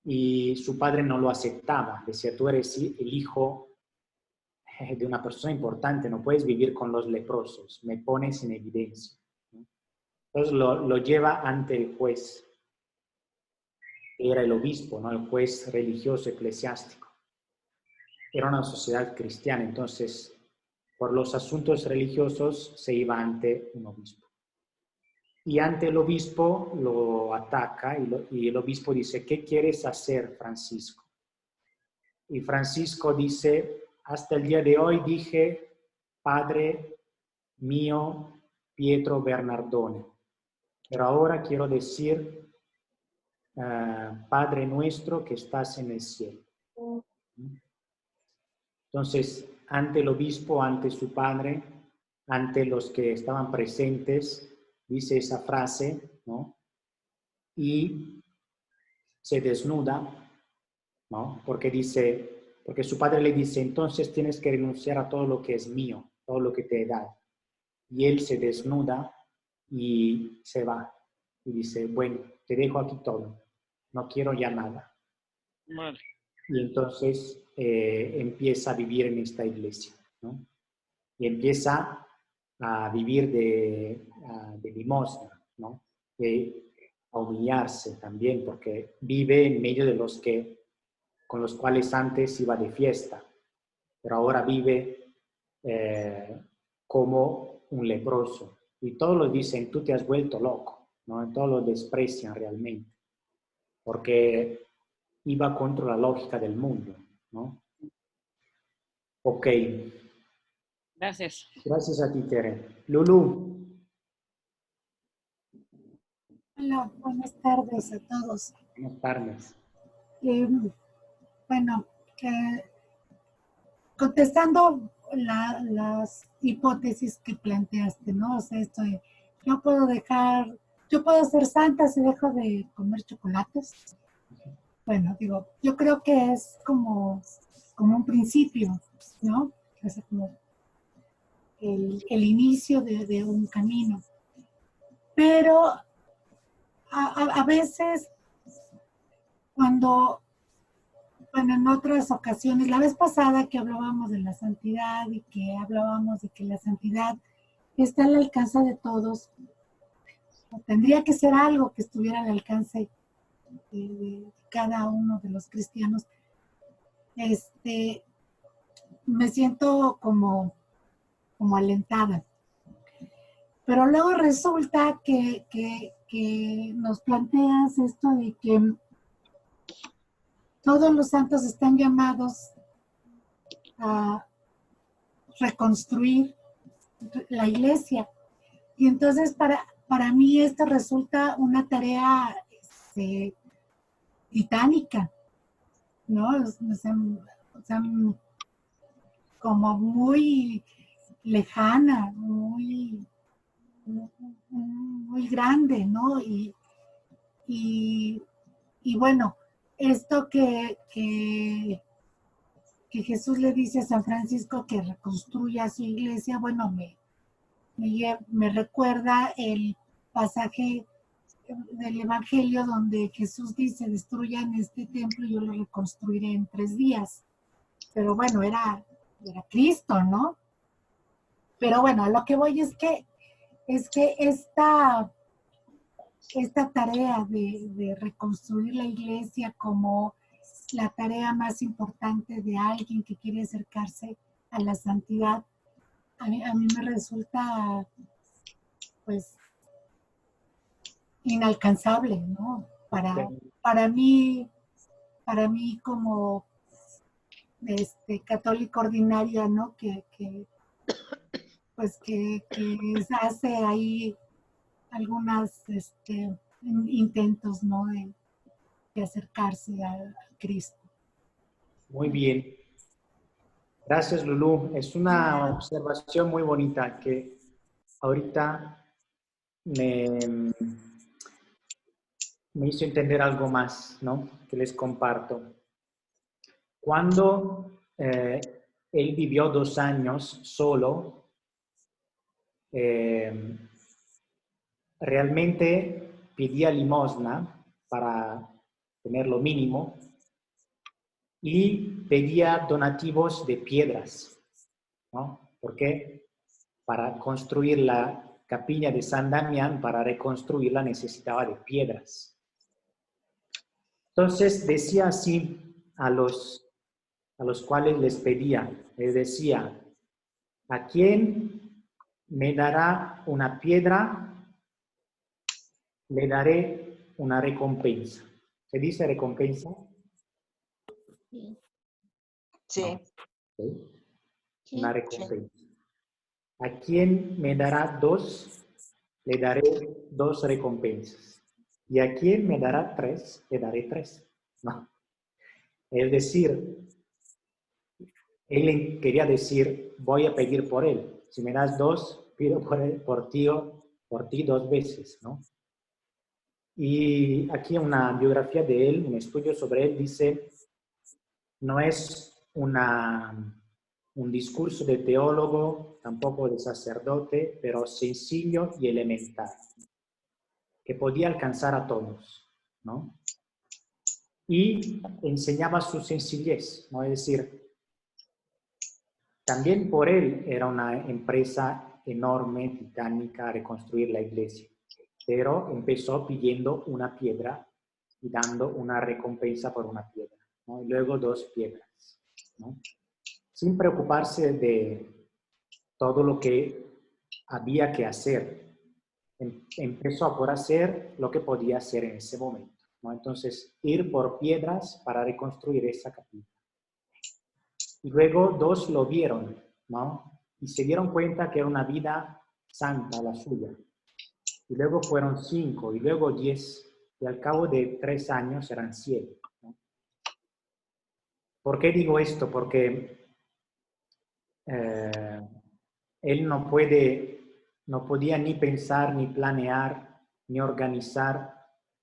Y su padre no lo aceptaba, decía, tú eres el hijo de una persona importante, no puedes vivir con los leprosos, me pones en evidencia, ¿no? Entonces lo lleva ante el juez, que era el obispo, ¿no? El juez religioso eclesiástico. Era una sociedad cristiana, entonces por los asuntos religiosos se iba ante un obispo. Y ante el obispo lo ataca y el obispo dice, ¿qué quieres hacer, Francisco? Y Francisco dice, hasta el día de hoy dije, Padre mío, Pietro Bernardone, pero ahora quiero decir, Padre nuestro que estás en el cielo. Entonces, ante el obispo, ante su padre, ante los que estaban presentes, dice esa frase, ¿no? Y se desnuda, ¿no? Porque su padre le dice, entonces tienes que renunciar a todo lo que es mío, todo lo que te he dado. Y él se desnuda y se va. Y dice, bueno, te dejo aquí todo, no quiero ya nada. Vale. Y entonces empieza a vivir en esta iglesia, ¿no? Y empieza a vivir de limosna, ¿no? A humillarse también, porque vive en medio de los que, con los cuales antes iba de fiesta, pero ahora vive como un leproso. Y todos lo dicen, tú te has vuelto loco, ¿no? Todos lo desprecian realmente, porque iba contra la lógica del mundo, ¿no? Ok. Gracias. Gracias a ti, Tere. Lulu. Hola, buenas tardes a todos. Buenas tardes. Eh, bueno, que contestando las hipótesis que planteaste, ¿no? O sea, esto de, yo puedo ser santa si dejo de comer chocolates. Bueno, digo, yo creo que es como un principio, ¿no? O sea, como el inicio de un camino. Pero a veces cuando, bueno, en otras ocasiones, la vez pasada que hablábamos de la santidad y que hablábamos de que la santidad está al alcance de todos, tendría que ser algo que estuviera al alcance de cada uno de los cristianos. Me siento como alentada. Pero luego resulta que nos planteas esto de que todos los santos están llamados a reconstruir la iglesia. Y entonces para mí esto resulta una tarea titánica, ¿no? O sea, como muy lejana, muy grande, ¿no? Y bueno, esto que Jesús le dice a San Francisco que reconstruya su iglesia, bueno, me recuerda el pasaje del Evangelio donde Jesús dice, destruyan este templo y yo lo reconstruiré en 3 días. Pero bueno, era Cristo, ¿no? Pero bueno, a lo que voy es que esta tarea de reconstruir la iglesia como la tarea más importante de alguien que quiere acercarse a la santidad, a mí me resulta, pues, inalcanzable, ¿no? Para mí como católica ordinaria, ¿no? Pues que hace ahí algunos intentos, ¿no? De acercarse a Cristo. Muy bien. Gracias, Lulú. Es una observación muy bonita que ahorita me hizo entender algo más, ¿no? Que les comparto. Cuando él vivió 2 años solo, realmente pedía limosna para tener lo mínimo y pedía donativos de piedras, ¿no? ¿Por qué? Para construir la capilla de San Damián, para reconstruirla necesitaba de piedras. Entonces decía así a los cuales les pedía, les decía, ¿a quién me dará una piedra? Le daré una recompensa. ¿Se dice recompensa? Sí. No. ¿Sí? Una Sí. recompensa. ¿A quién me dará 2? Le daré 2 recompensas. ¿Y a quién me dará 3? Le daré 3. No. Es decir, él quería decir, voy a pedir por él. Si me das 2, pido por ti 2 veces, ¿no? Y aquí una biografía de él, un estudio sobre él, dice, no es un discurso de teólogo, tampoco de sacerdote, pero sencillo y elemental, que podía alcanzar a todos, ¿no? Y enseñaba su sencillez, ¿no? Es decir, también por él era una empresa enorme, titánica, reconstruir la iglesia, pero empezó pidiendo una piedra y dando una recompensa por una piedra, ¿no? Y luego 2 piedras, ¿no? Sin preocuparse de todo lo que había que hacer. Empezó por hacer lo que podía hacer en ese momento, ¿no? Entonces, ir por piedras para reconstruir esa capilla. Y luego 2 lo vieron, ¿no? Y se dieron cuenta que era una vida santa la suya. Y luego fueron 5, y luego 10, y al cabo de 3 años eran 7, ¿no? ¿Por qué digo esto? Porque él no podía ni pensar, ni planear, ni organizar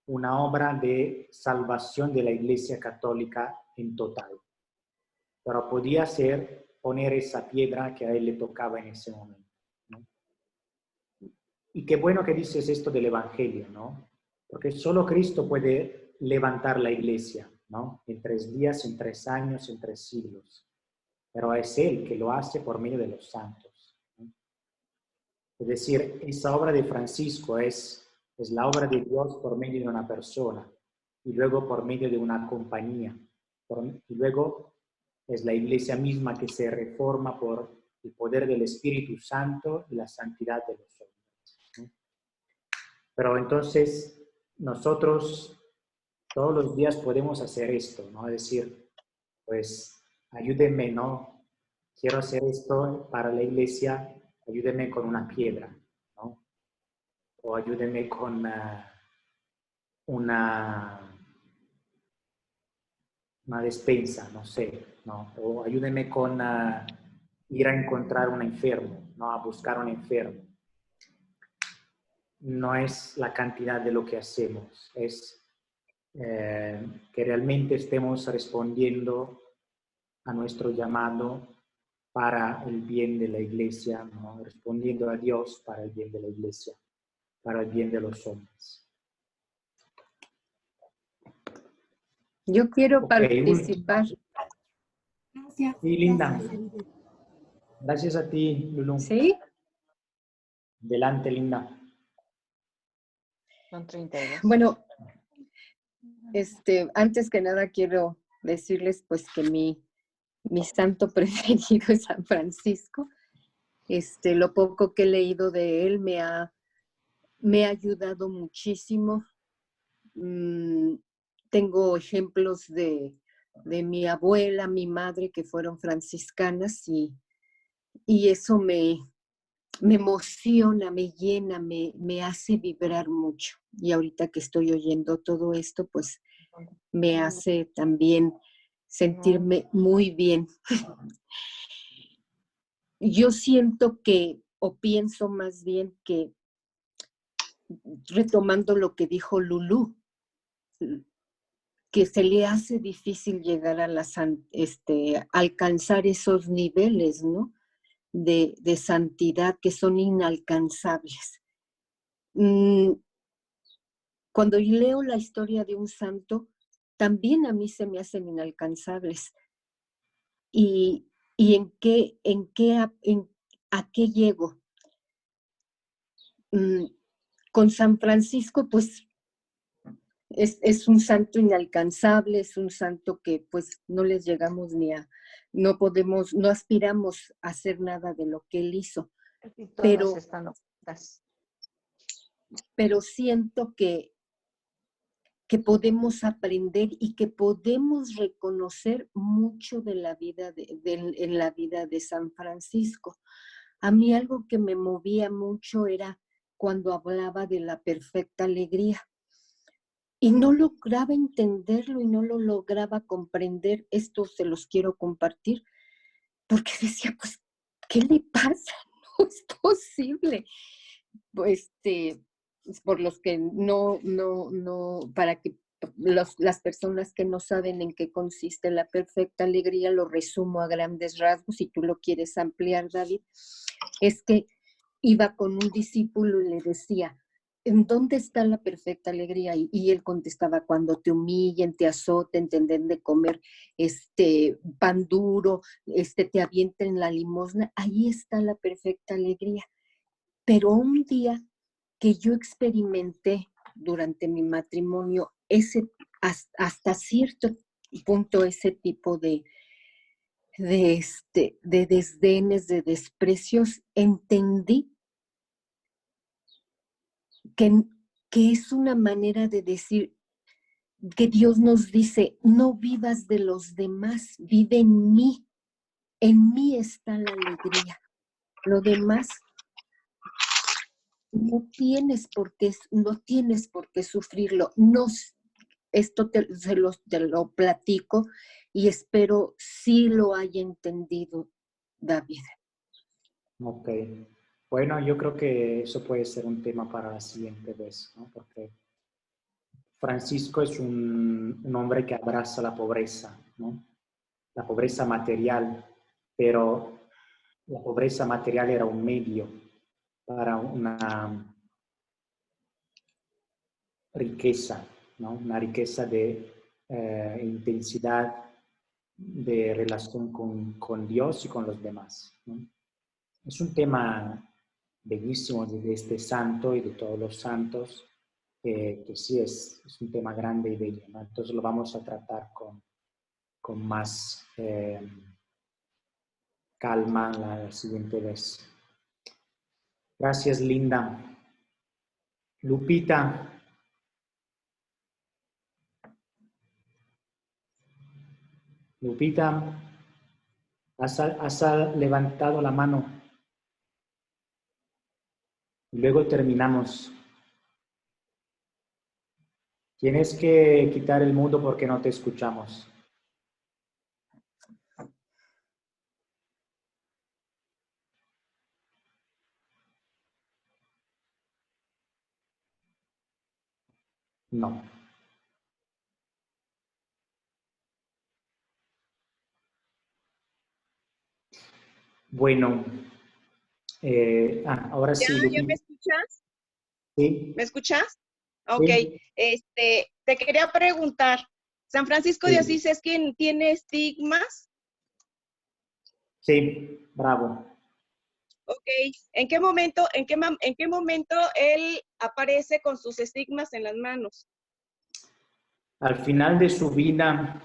una obra de salvación de la Iglesia Católica en total. Pero podía poner esa piedra que a él le tocaba en ese momento, ¿no? Y qué bueno que dices esto del Evangelio, ¿no? Porque solo Cristo puede levantar la Iglesia, ¿no? En 3 días, en 3 años, en 3 siglos. Pero es Él que lo hace por medio de los santos, ¿no? Es decir, esa obra de Francisco es la obra de Dios por medio de una persona y luego por medio de una compañía. Y luego es la Iglesia misma que se reforma por el poder del Espíritu Santo y la santidad de los hombres, ¿no? Pero entonces nosotros todos los días podemos hacer esto, ¿no? Es decir, pues ayúdenme, ¿no? Quiero hacer esto para la Iglesia, ayúdenme con una piedra, ¿no? O ayúdenme con una despensa, no sé, ¿no? O ayúdenme con ir a encontrar un enfermo, ¿no? A buscar un enfermo. No es la cantidad de lo que hacemos, es que realmente estemos respondiendo a nuestro llamado para el bien de la Iglesia, ¿no? Respondiendo a Dios para el bien de la Iglesia, para el bien de los hombres. Yo quiero Ok, participar. Gracias. Sí, Linda. Gracias, Elide. Gracias a ti, Lulu. ¿Sí? Delante, Linda. Son 32. Bueno, antes que nada quiero decirles pues que mi santo preferido es San Francisco. Lo poco que he leído de él me ha ayudado muchísimo. Tengo ejemplos de mi abuela, mi madre, que fueron franciscanas y eso me emociona, me llena, me hace vibrar mucho. Y ahorita que estoy oyendo todo esto, pues me hace también sentirme muy bien. Yo siento que, o pienso más bien que retomando lo que dijo Lulú, que se le hace difícil llegar a alcanzar esos niveles, ¿no? De santidad que son inalcanzables. Cuando leo la historia de un santo, también a mí se me hacen inalcanzables. ¿Y a qué llego? Con San Francisco, pues, es un santo inalcanzable, es un santo que pues no les llegamos no aspiramos a hacer nada de lo que él hizo. Pero siento que podemos aprender y que podemos reconocer mucho de la vida en la vida de San Francisco. A mí algo que me movía mucho era cuando hablaba de la perfecta alegría. Y no lograba entenderlo y no lo lograba comprender. Esto se los quiero compartir, porque decía, pues, ¿qué le pasa? No es posible. Por los que para que las personas que no saben en qué consiste la perfecta alegría, lo resumo a grandes rasgos, si tú lo quieres ampliar, David, es que iba con un discípulo y le decía, ¿en dónde está la perfecta alegría? Y él contestaba, cuando te humillen, te azoten, te den de comer pan duro, te avienten la limosna, ahí está la perfecta alegría. Pero un día que yo experimenté durante mi matrimonio hasta cierto punto ese tipo de desdenes, de desprecios, entendí que es una manera de decir que Dios nos dice, no vivas de los demás, vive en mí está la alegría. Lo demás no tienes por qué sufrirlo. Esto te lo platico y espero sí lo haya entendido, David. Ok. Bueno, yo creo que eso puede ser un tema para la siguiente vez, ¿no? Porque Francisco es un hombre que abraza la pobreza, ¿no? La pobreza material, pero la pobreza material era un medio para una riqueza, ¿no? Una riqueza de intensidad, de relación con Dios y con los demás, ¿no? Es un tema bellísimo de este santo y de todos los santos, que sí es un tema grande y bello, ¿no? Entonces lo vamos a tratar con más calma la siguiente vez. Gracias, Linda. Lupita. Lupita, has levantado la mano. Luego terminamos. Tienes que quitar el mudo porque no te escuchamos. No. Bueno, ahora sí. ¿Ya me escuchas? Sí. ¿Me escuchas? Ok. Sí. Te quería preguntar, ¿San Francisco de Asís es quien tiene estigmas? Sí, bravo. Ok. ¿En qué momento él aparece con sus estigmas en las manos? Al final de su vida.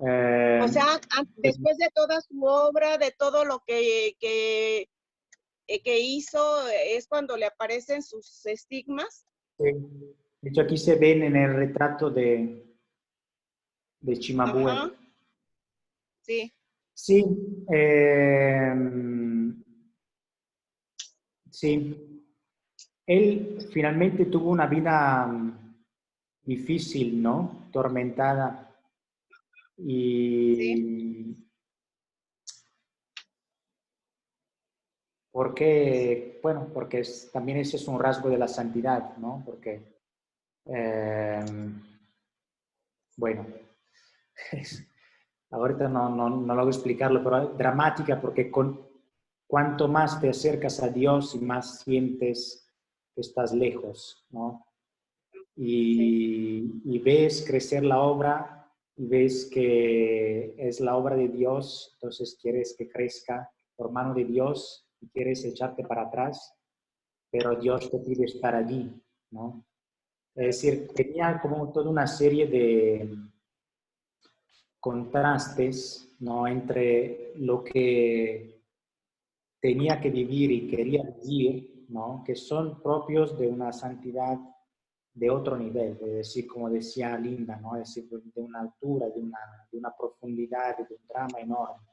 O sea, después de toda su obra, de todo lo que hizo, es cuando le aparecen sus estigmas. Sí. De hecho, aquí se ven en el retrato de Cimabue. Ajá. Sí. Sí. Sí. Él finalmente tuvo una vida difícil, ¿no? Tormentada. Y Sí. Porque, bueno, porque también ese es un rasgo de la santidad, ¿no? Porque, bueno, ahorita no logro explicarlo, pero es dramática porque cuanto más te acercas a Dios y más sientes que estás lejos, ¿no? Y ves crecer la obra y ves que es la obra de Dios, entonces quieres que crezca por mano de Dios y quieres echarte para atrás, pero Dios te pide estar allí, ¿no? Es decir, tenía como toda una serie de contrastes, ¿no? Entre lo que tenía que vivir y quería vivir, ¿no? Que son propios de una santidad de otro nivel, es decir, como decía Linda, ¿no? Es decir, de una altura, de una profundidad, de un drama enorme.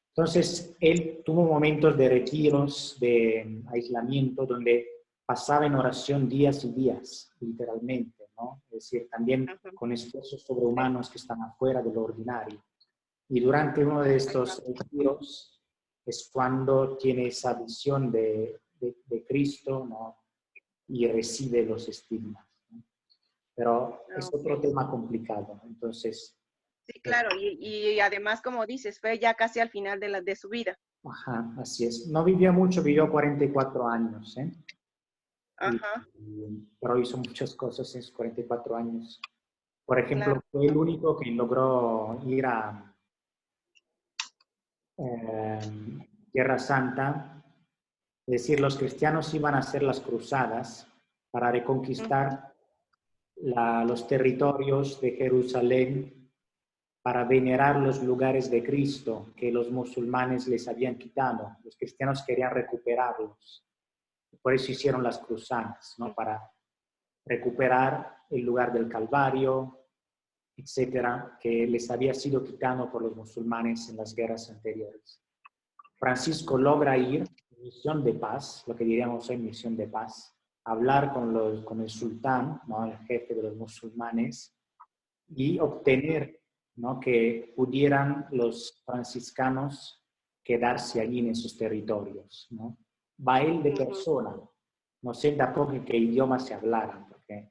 Entonces, él tuvo momentos de retiros, de aislamiento, donde pasaba en oración días y días, literalmente, ¿no? Es decir, también con esfuerzos sobrehumanos que están afuera de lo ordinario. Y durante uno de estos retiros es cuando tiene esa visión de Cristo, ¿no? Y recibe los estigmas, ¿no? Pero es otro tema complicado, entonces... Sí, claro, y además, como dices, fue ya casi al final de su vida. Ajá, así es. No vivió mucho, vivió 44 años, ¿eh? Ajá. Pero hizo muchas cosas en sus 44 años. Por ejemplo, Claro. fue el único que logró ir a Tierra Santa. Es decir, los cristianos iban a hacer las cruzadas para reconquistar los territorios de Jerusalén, para venerar los lugares de Cristo que los musulmanes les habían quitado. Los cristianos querían recuperarlos. Por eso hicieron las cruzadas, ¿no? Para recuperar el lugar del Calvario, etcétera, que les había sido quitado por los musulmanes en las guerras anteriores. Francisco logra ir en misión de paz, lo que diríamos hoy misión de paz, hablar con el sultán, ¿no? El jefe de los musulmanes, y obtener, ¿no? Que pudieran los franciscanos quedarse allí en esos territorios, ¿no? Va él de persona, no sé tampoco en qué idioma se hablaran, porque,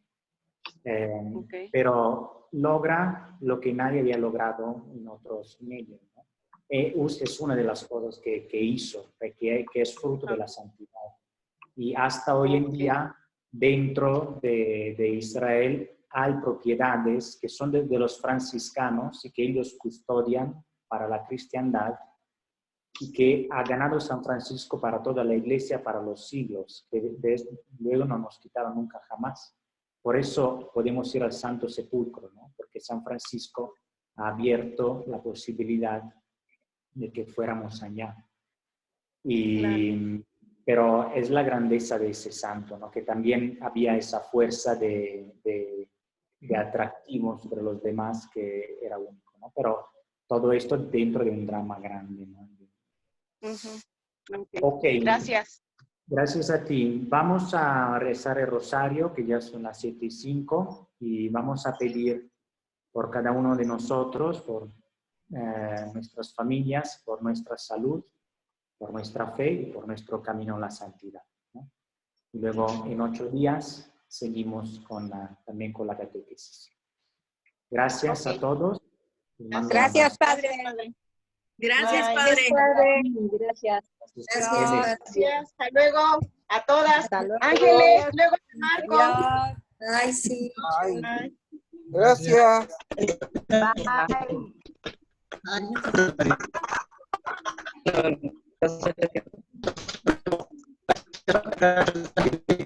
pero logra lo que nadie había logrado en otros medios, ¿no? Es una de las cosas que hizo, que es fruto de la santidad. Y hasta hoy en día, dentro de Israel, hay propiedades que son de los franciscanos y que ellos custodian para la cristiandad y que ha ganado San Francisco para toda la iglesia, para los siglos, que luego no nos quitaron nunca jamás. Por eso podemos ir al Santo Sepulcro, ¿no? Porque San Francisco ha abierto la posibilidad de que fuéramos allá. Pero es la grandeza de ese santo, ¿no? Que también había esa fuerza de atractivo sobre los demás que era único, ¿no? Pero todo esto dentro de un drama grande, ¿no? Okay. Gracias. Gracias a ti. Vamos a rezar el rosario, que ya son las 7:05, y vamos a pedir por cada uno de nosotros, por nuestras familias, por nuestra salud, por nuestra fe y por nuestro camino a la santidad, ¿no? Y luego en 8 días seguimos también con la catequesis. Gracias a todos. Gracias, Padre. Gracias, Bye. Padre. Gracias. Gracias. Hasta luego a todas. Hasta luego. Ángeles, luego Marco. Adiós. Ay, sí. Bye. Gracias. Bye.